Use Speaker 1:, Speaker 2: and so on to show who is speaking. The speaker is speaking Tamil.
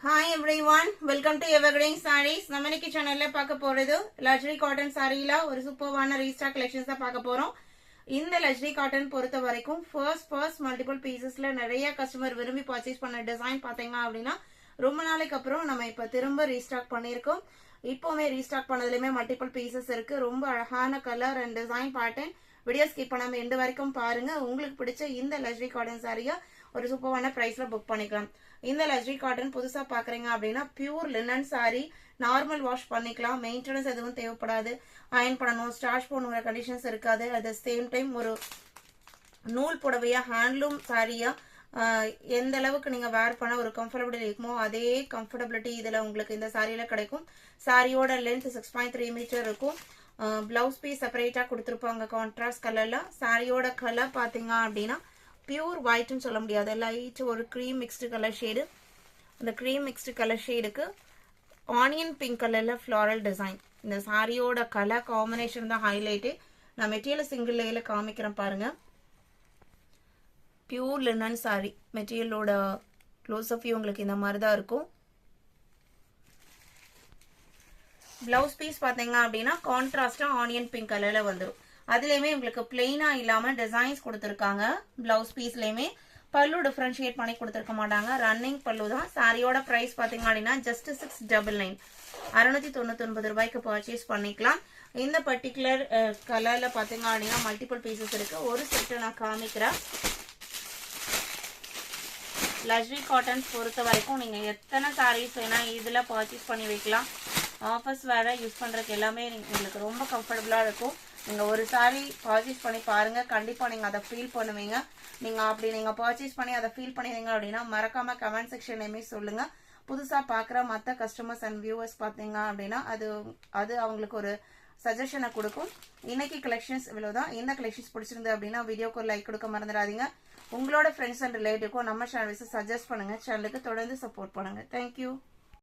Speaker 1: Hi everyone, welcome to Evergreen Sarees. நம்ம இன்னைக்கு சேனல்ல பார்க்க போறது லக்ஸரி காட்டன் சாரீல ஒரு சூப்பர்வான ரீஸ்டாக் கலெக்ஷன்ஸ் தான் பார்க்க போறோம். இந்த லக்ஸரி காட்டன் பொறுத்த வரைக்கும் ஃபர்ஸ்ட் மல்டிபிள் பீசஸ்ல நிறைய கஸ்டமர் விரும்பி பர்ச்சேஸ் பண்ண டிசைன் பாத்தீங்க அப்படின்னா ரொம்ப நாளைக்கு அப்புறம் நம்ம இப்ப திரும்ப ரீஸ்டாக் பண்ணிருக்கோம். இப்போமே ரீஸ்டாக் பண்ணதுலயுமே மல்டிபிள் பீசஸ் இருக்கு. ரொம்ப அழகான colour and design pattern. Video skip பண்ணாம எண்டு வரைக்கும் பாருங்க. உங்களுக்கு பிடிச்ச இந்த லக்ஸரி காட்டன் சாரியா ஒரு சூப்பரான பிரைஸ்ல புக் பண்ணிக்கலாம். இந்த லக்ஸரி காட்டன் புதுசா பாக்குறீங்க அப்படின்னா pure linen sorry, normal wash பண்ணிக்கலாம். மெயின்டெனன்ஸ் எதுவும் தேவைப்படாது. அயன் பண்ணணும், ஸ்டார்ச் போடணுங்கிற கண்டிஷன்ஸ் இருக்காது. அட் த சேம் டைம் ஒரு நூல் புடவையா ஹேண்ட்லூம் சாரியா எந்த அளவுக்கு நீங்க வேர் பண்ண ஒரு கம்ஃபர்டபிள் இருக்குமோ அதே கம்ஃபர்டபிலிட்டி இதுல உங்களுக்கு இந்த சாரியில கிடைக்கும். சாரியோட லென்த் 6.3 மீட்டர் இருக்கும். பிளவுஸ் பீஸ் செப்பரேட்டா கொடுத்துருப்பாங்க கான்ட்ராஸ்ட் கலர்ல. சாரியோட கலர் பாத்தீங்க அப்படின்னா பியூர் ஒயிட்னு சொல்ல முடியாது, லைட் ஒரு க்ரீம் மிக்ஸ்டு கலர் ஷேடு. இந்த க்ரீம் மிக்ஸ்டு கலர் ஷேடுக்கு ஆனியன் பிங்க் கலர்ல ஃப்ளாரல் டிசைன். இந்த சாரியோட கலர் காம்பினேஷன் தான் ஹைலைட்டு. நான் மெட்டீரியல் சிங்கிள் லேயர்ல காமிக்கிறேன் பாருங்க. பியூர் லினன் சாரி மெட்டீரியலோட க்ளோஸ் ஆஃப் வியூ உங்களுக்கு இந்த மாதிரி தான் இருக்கும். பிளவுஸ் பீஸ் பாத்தீங்க அப்படின்னா கான்ட்ராஸ்டா ஆனியன் பிங்க் கலர்ல வந்துடும். அதுலயுமே உங்களுக்கு பிளெயினா இல்லாம டிசைன்ஸ் கொடுத்துருக்காங்க. பிளவுஸ் பீஸ்லயுமே பல்லு டிஃபரன்ஷியேட் பண்ணி கொடுத்துருக்க மாட்டாங்க. ரன்னிங் பல்லு தான். சாரியோட பிரைஸ் பாத்தீங்க அப்படின்னா ஜஸ்ட் 699 699 ரூபாய்க்கு பர்ச்சேஸ் பண்ணிக்கலாம். இந்த பர்டிகுலர் கலர்ல பாத்தீங்க அப்படின்னா மல்டிபிள் பீசஸ் இருக்கு. ஒரு செட் நான் காமிக்கிறேன். லக்ஸரி காட்டன் பொறுத்த வரைக்கும் நீங்க எத்தனை சாரீஸ் வேணா இதுல பர்ச்சேஸ் பண்ணி வைக்கலாம். ஆஃபர்ஸ் வேற யூஸ் பண்றதுக்கு எல்லாமே உங்களுக்கு ரொம்ப கம்ஃபர்டபுளா இருக்கும். நீங்க ஒரு சாரி பர்ச்சேஸ் பண்ணி பாருங்க, கண்டிப்பா நீங்க அதை ஃபீல் பண்ணுவீங்க. நீங்க பர்ச்சேஸ் பண்ணி அதை ஃபீல் பண்ணிருங்க அப்படின்னா மறக்காம கமெண்ட் செக்ஷன்லயுமே சொல்லுங்க. புதுசா பாக்குற மற்ற கஸ்டமர்ஸ் அண்ட் வியூவர்ஸ் பாத்தீங்க அப்படின்னா அது அவங்களுக்கு ஒரு சஜஷனை கொடுக்கும். இன்னைக்கு கலெக்ஷன்ஸ் இவ்வளவுதான். இந்த கலெக்ஷன்ஸ் பிடிச்சிருந்து அப்படின்னா வீடியோக்கு லைக் கொடுக்க மறந்துடாதீங்க. உங்களோட ஃப்ரெண்ட்ஸ் அண்ட் ரிலேட்டிவ்க்கும் நம்ம சேனல்ஸ் சஜஸ்ட் பண்ணுங்க. சேனலுக்கு தொடர்ந்து சப்போர்ட் பண்ணுங்க. தேங்க்யூ.